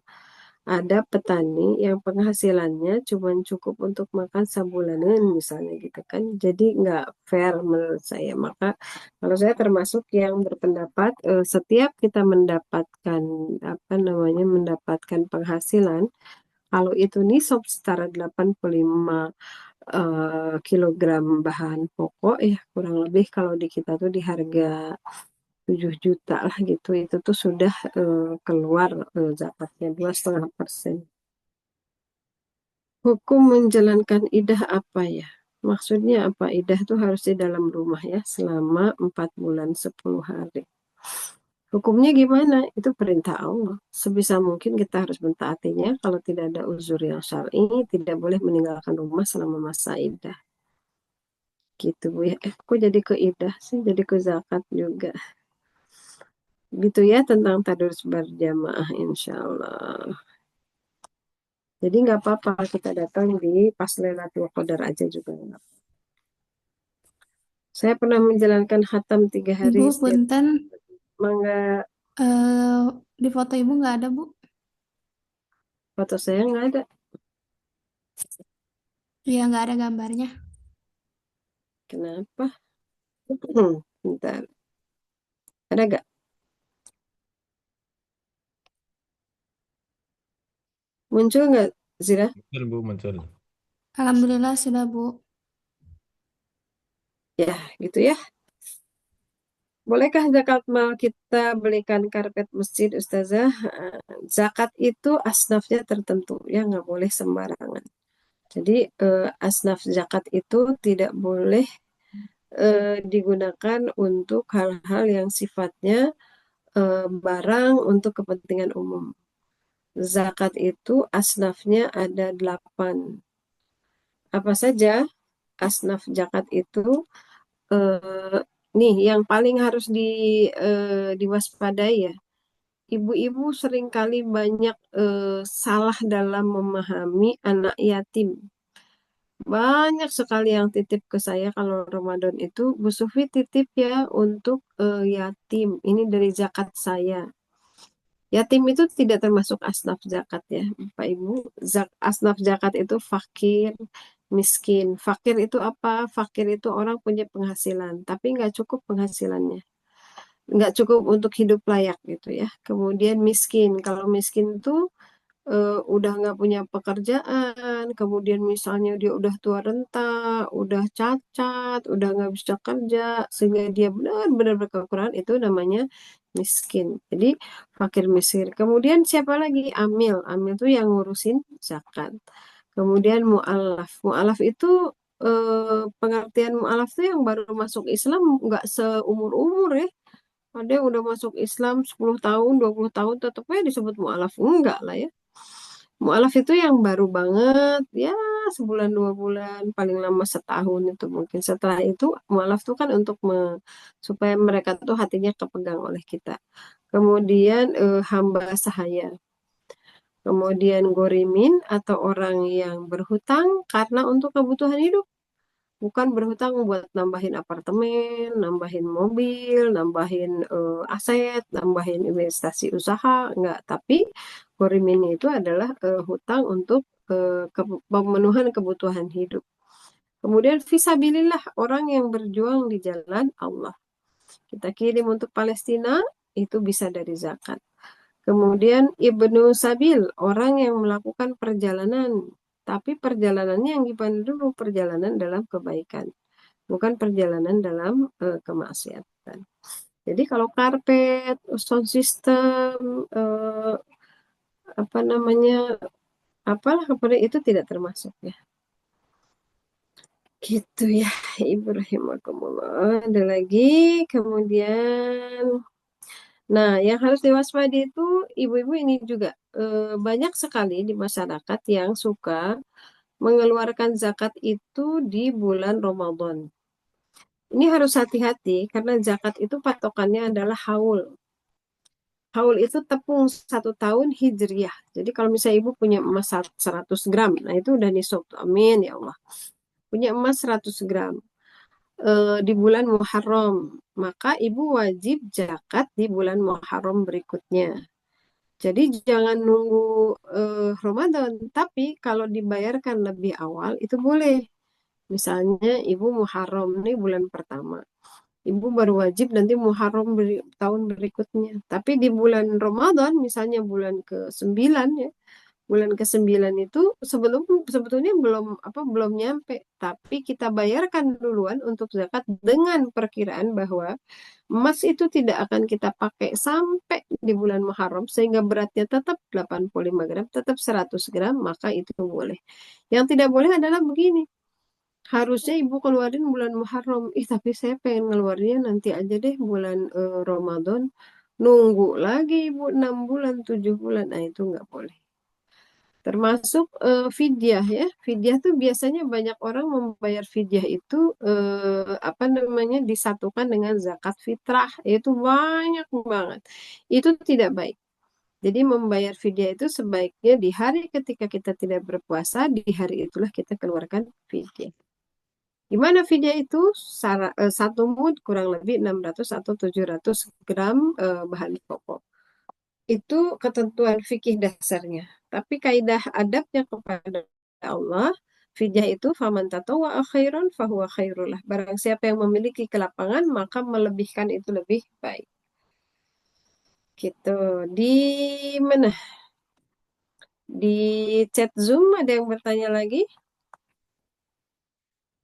Ada petani yang penghasilannya cuma cukup untuk makan sabulanan misalnya gitu kan. Jadi nggak fair menurut saya. Maka kalau saya termasuk yang berpendapat setiap kita mendapatkan penghasilan, kalau itu nisab setara 85 kilogram bahan pokok ya kurang lebih kalau di kita tuh di harga 7 juta lah gitu itu tuh sudah keluar zakatnya 2,5%. Hukum menjalankan idah apa ya? Maksudnya apa? Iddah tuh harus di dalam rumah ya selama 4 bulan 10 hari. Hukumnya gimana? Itu perintah Allah. Sebisa mungkin kita harus mentaatinya. Kalau tidak ada uzur yang syar'i, tidak boleh meninggalkan rumah selama masa iddah. Gitu Bu ya. Kok jadi ke iddah sih? Jadi ke zakat juga. Gitu ya tentang tadarus berjamaah insya Allah. Jadi nggak apa-apa kita datang di pas Lailatul Qadar aja juga. Saya pernah menjalankan khatam 3 hari Ibu, setiap punten, mangga. eh di foto ibu nggak ada, Bu? Foto saya nggak ada. Iya, nggak ada gambarnya. Kenapa? Bentar. Ada nggak? Muncul nggak, Zira? Betul Bu, muncul. Alhamdulillah sudah, Bu. Ya, gitu ya. Bolehkah zakat mal kita belikan karpet masjid, Ustazah? Zakat itu asnafnya tertentu, ya nggak boleh sembarangan. Jadi asnaf zakat itu tidak boleh digunakan untuk hal-hal yang sifatnya barang untuk kepentingan umum. Zakat itu asnafnya ada 8. Apa saja asnaf zakat itu? eh, Nih, yang paling harus diwaspadai ya. Ibu-ibu seringkali banyak salah dalam memahami anak yatim. Banyak sekali yang titip ke saya kalau Ramadan itu, Bu Sufi titip ya untuk yatim. Ini dari zakat saya. Yatim itu tidak termasuk asnaf zakat ya, Pak Ibu. Asnaf zakat itu fakir, miskin. Fakir itu apa? Fakir itu orang punya penghasilan, tapi nggak cukup penghasilannya. Nggak cukup untuk hidup layak gitu ya. Kemudian miskin. Kalau miskin itu udah nggak punya pekerjaan, kemudian misalnya dia udah tua renta, udah cacat, udah nggak bisa kerja, sehingga dia benar-benar berkekurangan, itu namanya miskin. Jadi fakir miskin. Kemudian siapa lagi? Amil. Amil itu yang ngurusin zakat. Kemudian mu'alaf. Mu'alaf itu pengertian mu'alaf itu yang baru masuk Islam nggak seumur-umur ya. Ada yang udah masuk Islam 10 tahun, 20 tahun, tetapnya disebut mu'alaf. Enggak lah ya. Mu'alaf itu yang baru banget, ya sebulan 2 bulan, paling lama setahun itu mungkin. Setelah itu mu'alaf itu kan untuk supaya mereka tuh hatinya kepegang oleh kita. Kemudian hamba sahaya. Kemudian gorimin atau orang yang berhutang karena untuk kebutuhan hidup. Bukan berhutang buat nambahin apartemen, nambahin mobil, nambahin aset, nambahin investasi usaha, enggak. Tapi gorimin itu adalah hutang untuk pemenuhan kebutuhan hidup. Kemudian visabilillah, orang yang berjuang di jalan Allah. Kita kirim untuk Palestina, itu bisa dari zakat. Kemudian Ibnu Sabil, orang yang melakukan perjalanan. Tapi perjalanannya yang gimana dulu? Perjalanan dalam kebaikan. Bukan perjalanan dalam kemaksiatan. Jadi kalau karpet, sound system, eh, apa namanya, apalah kepada itu tidak termasuk ya. Gitu ya, Ibu rahimakumullah. Ada lagi, kemudian, nah yang harus diwaspadai itu ibu-ibu ini juga banyak sekali di masyarakat yang suka mengeluarkan zakat itu di bulan Ramadan. Ini harus hati-hati karena zakat itu patokannya adalah haul. Haul itu tepung 1 tahun hijriyah. Jadi kalau misalnya ibu punya emas 100 gram, nah itu udah nisab. Amin ya Allah. Punya emas 100 gram di bulan Muharram, maka ibu wajib zakat di bulan Muharram berikutnya. Jadi jangan nunggu Ramadan, tapi kalau dibayarkan lebih awal itu boleh. Misalnya ibu Muharram ini bulan pertama. Ibu baru wajib nanti Muharram tahun berikutnya. Tapi di bulan Ramadan, misalnya bulan ke-9 ya, bulan ke-9 itu sebetulnya belum nyampe, tapi kita bayarkan duluan untuk zakat dengan perkiraan bahwa emas itu tidak akan kita pakai sampai di bulan Muharram sehingga beratnya tetap 85 gram, tetap 100 gram, maka itu boleh. Yang tidak boleh adalah begini. harusnya ibu keluarin bulan Muharram. Ih, tapi saya pengen ngeluarinnya nanti aja deh bulan Ramadan. Nunggu lagi ibu 6 bulan, 7 bulan. Nah, itu nggak boleh. Termasuk fidyah ya. Fidyah tuh biasanya banyak orang membayar fidyah itu apa namanya disatukan dengan zakat fitrah. Itu banyak banget. Itu tidak baik. Jadi membayar fidyah itu sebaiknya di hari ketika kita tidak berpuasa, di hari itulah kita keluarkan fidyah. Gimana fidyah itu? Satu mud kurang lebih 600 atau 700 gram bahan pokok. Itu ketentuan fikih dasarnya. Tapi kaidah adabnya kepada Allah, fidyah itu faman tatawwa khairan fahuwa khairullah. Barang siapa yang memiliki kelapangan, maka melebihkan itu lebih baik. Gitu. Di mana? Di chat Zoom ada yang bertanya lagi?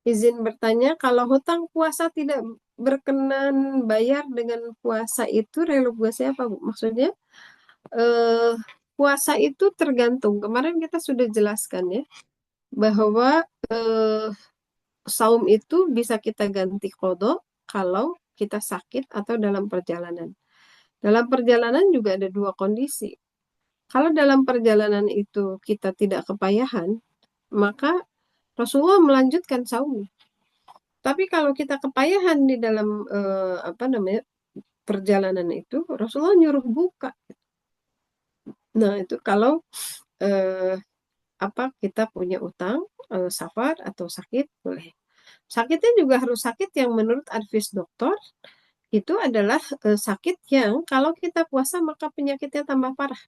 Izin bertanya, kalau hutang puasa tidak berkenan bayar dengan puasa itu reluguasi apa, Bu? Maksudnya, eh, puasa itu tergantung. Kemarin kita sudah jelaskan ya, bahwa saum itu bisa kita ganti kodok kalau kita sakit atau dalam perjalanan. Dalam perjalanan juga ada dua kondisi. Kalau dalam perjalanan itu kita tidak kepayahan, maka Rasulullah melanjutkan saum. Tapi kalau kita kepayahan di dalam apa namanya perjalanan itu, Rasulullah nyuruh buka. Nah, itu kalau eh, apa kita punya utang, safar atau sakit boleh. Sakitnya juga harus sakit yang menurut advis dokter itu adalah sakit yang kalau kita puasa maka penyakitnya tambah parah.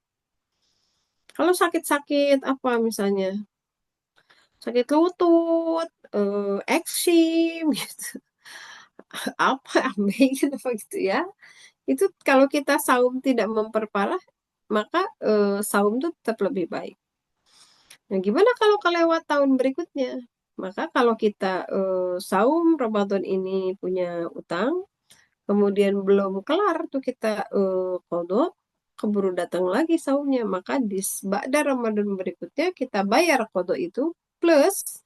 Kalau sakit-sakit apa misalnya sakit lutut, eksim gitu, apa ambeien apa gitu ya. Itu kalau kita saum tidak memperparah, maka saum itu tetap lebih baik. Nah, gimana kalau kelewat tahun berikutnya? Maka kalau kita saum Ramadan ini punya utang, kemudian belum kelar tuh kita qadha, keburu datang lagi saumnya, maka di ba'da Ramadan berikutnya kita bayar qadha itu plus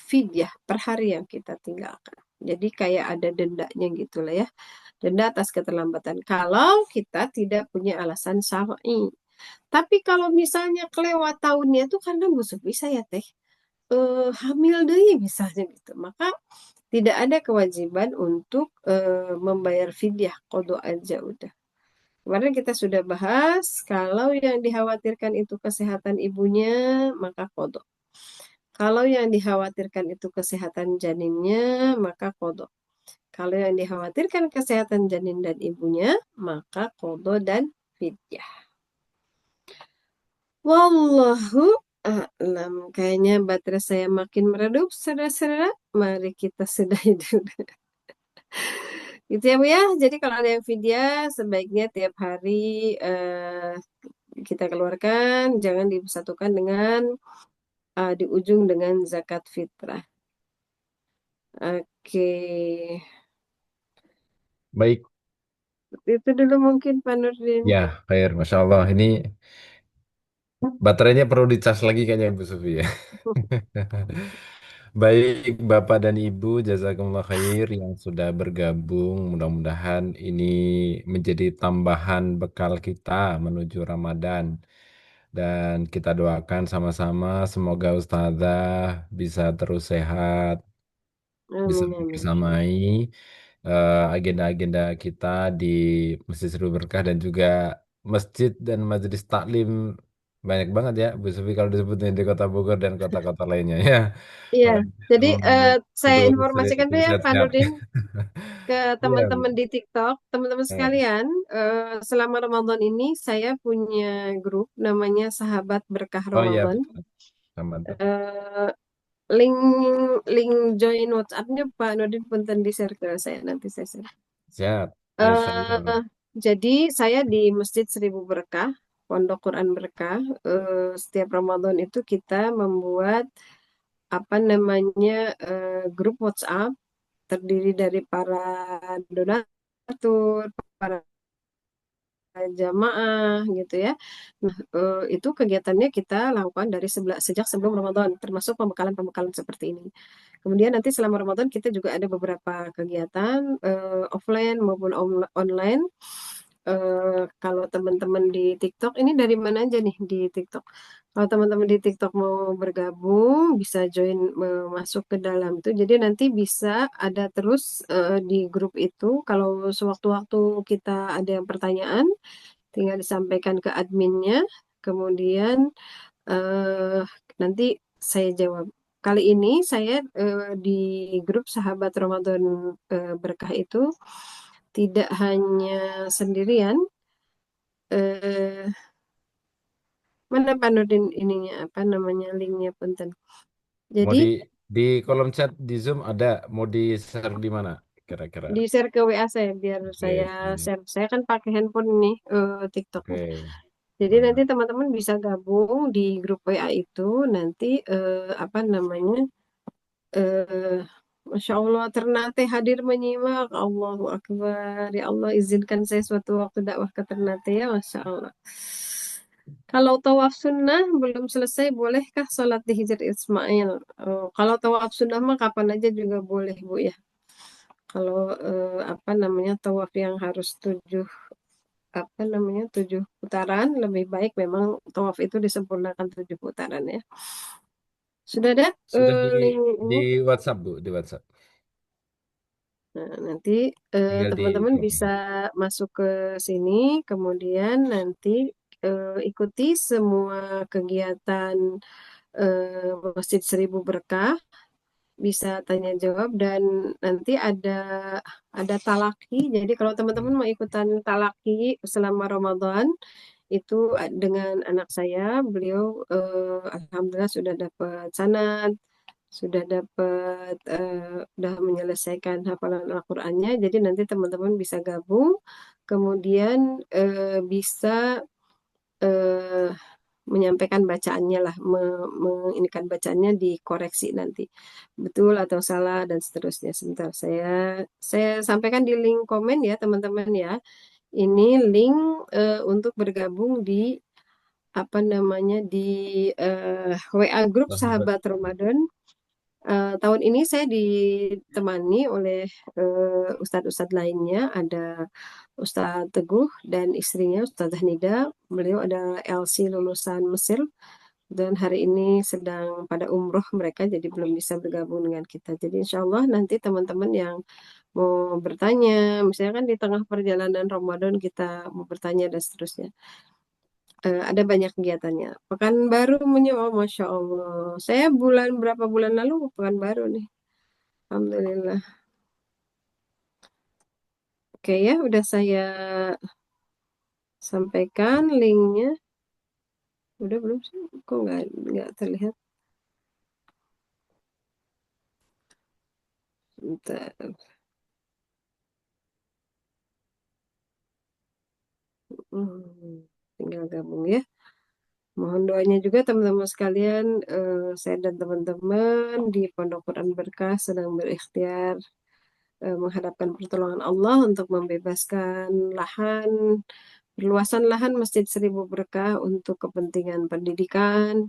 fidyah per hari yang kita tinggalkan. Jadi kayak ada dendanya gitu lah ya. Denda atas keterlambatan kalau kita tidak punya alasan syar'i. Tapi kalau misalnya kelewat tahunnya itu karena busuk bisa ya teh hamil deh misalnya gitu. Maka tidak ada kewajiban untuk membayar fidyah, qadha aja udah. Kemarin kita sudah bahas kalau yang dikhawatirkan itu kesehatan ibunya, maka qadha. Kalau yang dikhawatirkan itu kesehatan janinnya, maka qadha. Kalau yang dikhawatirkan kesehatan janin dan ibunya, maka qadha dan fidyah. Wallahu a'lam. Kayaknya baterai saya makin meredup, saudara-saudara. Mari kita sudahi dulu. Gitu ya, Bu ya. Jadi kalau ada yang vidya, sebaiknya tiap hari kita keluarkan, jangan disatukan dengan di ujung dengan zakat fitrah. Oke. Baik, Itu dulu mungkin Pak Nurdin. ya, Khair, Masya Allah. Ini baterainya perlu dicas lagi kayaknya Bu Sufi ya. Baik, Bapak dan Ibu, jazakumullah khair yang sudah bergabung. Mudah-mudahan ini menjadi tambahan bekal kita menuju Ramadan. Dan kita doakan sama-sama semoga Ustazah bisa terus sehat, bisa Amin, amin. membersamai agenda-agenda kita di Masjid Seru Berkah dan juga masjid dan majelis taklim banyak banget ya Bu Sufi kalau disebutin di Kota Bogor dan kota-kota lainnya ya. Iya, Wah, jadi saya betul informasikan tuh ya Pak sehat-sehat. Nurdin ke Iya, teman-teman Bu. di TikTok, teman-teman Eh, sekalian, selama Ramadan ini saya punya grup namanya Sahabat Berkah Oh iya Ramadan. betul. Sama tuh. Eh, link link join WhatsApp-nya Pak Nurdin punten di-share ke saya nanti saya share. Siap. Insya Eh, Allah. jadi saya di Masjid Seribu Berkah, Pondok Quran Berkah, setiap Ramadan itu kita membuat apa namanya grup WhatsApp terdiri dari para donatur, para jamaah gitu ya. Nah, itu kegiatannya kita lakukan dari sejak sebelum Ramadan, termasuk pembekalan-pembekalan seperti ini. Kemudian nanti selama Ramadan kita juga ada beberapa kegiatan offline maupun online. Kalau teman-teman di TikTok, ini dari mana aja nih di TikTok? Kalau teman-teman di TikTok mau bergabung, bisa join masuk ke dalam itu. Jadi nanti bisa ada terus di grup itu. Kalau sewaktu-waktu kita ada yang pertanyaan, tinggal disampaikan ke adminnya. Kemudian eh, nanti saya jawab. Kali ini saya di grup Sahabat Ramadan Berkah itu tidak hanya sendirian. eh Mana Pak Nurdin ininya apa namanya linknya punten. Mau Jadi di kolom chat di Zoom ada, mau di share di mana kira-kira? di share ke WA saya biar saya Oke, siap. share. Saya kan pakai handphone nih TikToknya. Oke. Jadi nanti Nah, teman-teman bisa gabung di grup WA itu. Nanti apa namanya? eh Masya Allah Ternate hadir menyimak. Allahu Akbar. Ya Allah izinkan saya suatu waktu dakwah ke Ternate ya Masya Allah. Kalau tawaf sunnah belum selesai, bolehkah sholat di Hijr Ismail? Kalau tawaf sunnah mah kapan aja juga boleh Bu ya. Kalau apa namanya tawaf yang harus apa namanya 7 putaran, lebih baik memang tawaf itu disempurnakan 7 putaran ya. Sudah ada sudah link di ini. WhatsApp, Bu, di WhatsApp. Nah, nanti Tinggal di teman-teman copy. bisa masuk ke sini, kemudian nanti ikuti semua kegiatan Masjid Seribu Berkah, bisa tanya jawab dan nanti ada talaki. Jadi kalau teman-teman mau ikutan talaki selama Ramadan itu dengan anak saya, beliau alhamdulillah sudah dapat sanad, sudah dapat sudah menyelesaikan hafalan Al-Qur'annya. Jadi nanti teman-teman bisa gabung, kemudian bisa eh, menyampaikan bacaannya lah, menginikan bacaannya dikoreksi nanti betul atau salah dan seterusnya. Sebentar saya sampaikan di link komen ya teman-teman ya. Ini link untuk bergabung di apa namanya di WA grup Sahabat. Sahabat Ramadan. Tahun ini saya ditemani oleh ustadz-ustadz lainnya, ada Ustadz Teguh dan istrinya Ustadzah Nida. Beliau ada LC lulusan Mesir dan hari ini sedang pada umroh mereka, jadi belum bisa bergabung dengan kita. Jadi insya Allah nanti teman-teman yang mau bertanya, misalnya kan di tengah perjalanan Ramadan kita mau bertanya dan seterusnya. Ada banyak kegiatannya. Pekanbaru oh, Masya Allah. Saya berapa bulan lalu ke Pekanbaru nih. Alhamdulillah. Oke ya, udah saya sampaikan linknya. Udah belum sih? Kok nggak terlihat? Bentar. Tinggal gabung ya. Mohon doanya juga teman-teman sekalian. Saya dan teman-teman di Pondok Quran Berkah sedang berikhtiar menghadapkan pertolongan Allah untuk membebaskan lahan, perluasan lahan Masjid Seribu Berkah untuk kepentingan pendidikan,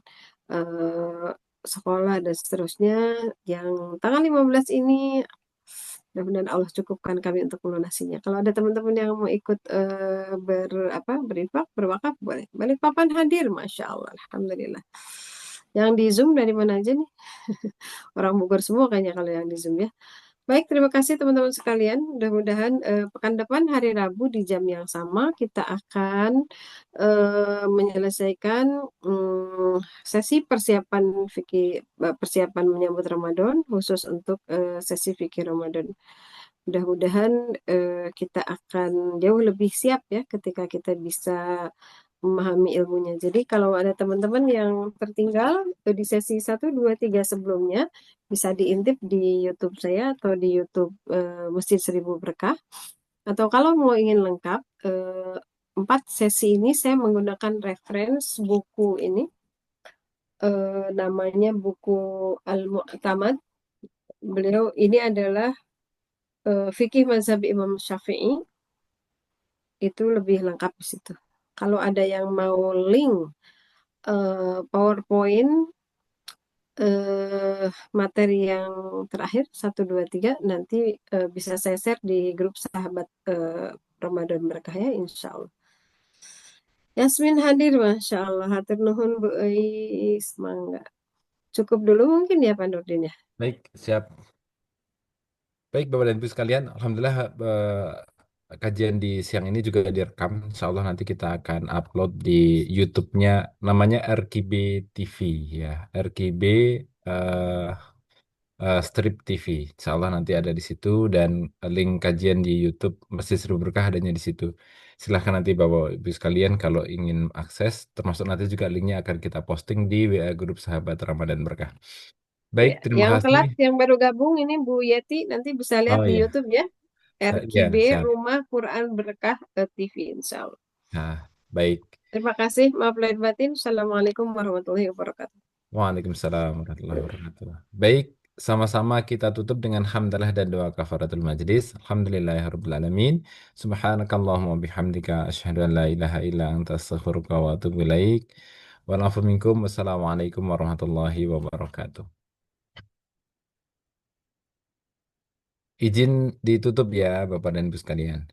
eh, sekolah dan seterusnya. Yang tanggal 15 ini mudah-mudahan Allah cukupkan kami untuk melunasinya. Kalau ada teman-teman yang mau ikut berinfak, berwakaf boleh. Balikpapan hadir, Masya Allah, Alhamdulillah. Yang di Zoom dari mana aja nih? Orang Bogor semua kayaknya kalau yang di Zoom ya. Baik, terima kasih teman-teman sekalian. Mudah-mudahan pekan depan hari Rabu di jam yang sama kita akan menyelesaikan sesi persiapan menyambut Ramadan khusus untuk sesi fikih Ramadan. Mudah-mudahan kita akan jauh lebih siap ya ketika kita bisa memahami ilmunya. Jadi kalau ada teman-teman yang tertinggal di sesi 1, 2, 3 sebelumnya, bisa diintip di YouTube saya atau di YouTube Masjid Seribu Berkah. Atau kalau mau ingin lengkap, 4 sesi ini saya menggunakan reference buku ini, namanya buku Al-Mu'tamad. Beliau ini adalah fikih mazhab Imam Syafi'i. itu lebih lengkap di situ. Kalau ada yang mau link PowerPoint materi yang terakhir 1, 2, 3 nanti bisa saya share di grup sahabat Ramadan Berkah ya, insya Allah. Yasmin hadir, Masya Allah. Hatur nuhun Bu Eis, mangga. Cukup dulu mungkin ya Pak Nurdin ya. Baik, siap. Baik, Bapak dan Ibu sekalian, Alhamdulillah kajian di siang ini juga direkam. Insya Allah nanti kita akan upload di YouTube-nya, namanya RKB TV ya, RKB eh, Strip TV. Insya Allah nanti ada di situ dan link kajian di YouTube Masjid Seru Berkah adanya di situ. Silahkan nanti Bapak Ibu sekalian kalau ingin akses, termasuk nanti juga linknya akan kita posting di WA Grup Sahabat Ramadan Berkah. Baik, Ya, terima yang kasih. telat, yang baru gabung ini Bu Yeti nanti bisa lihat Oh di ya, YouTube ya. RKB ya siap. Rumah Quran Berkah TV insya Allah. Nah, baik. Terima kasih. Maaf lahir batin. Assalamualaikum warahmatullahi wabarakatuh. Waalaikumsalam warahmatullahi wabarakatuh. Baik, sama-sama kita tutup dengan hamdalah dan doa kafaratul majlis. Alhamdulillahirabbil alamin. Subhanakallahumma bihamdika asyhadu an la ilaha illa anta astaghfiruka wa atubu ilaik. Wa alafu minkum. Wassalamualaikum warahmatullahi wabarakatuh. Izin ditutup ya Bapak dan Ibu sekalian.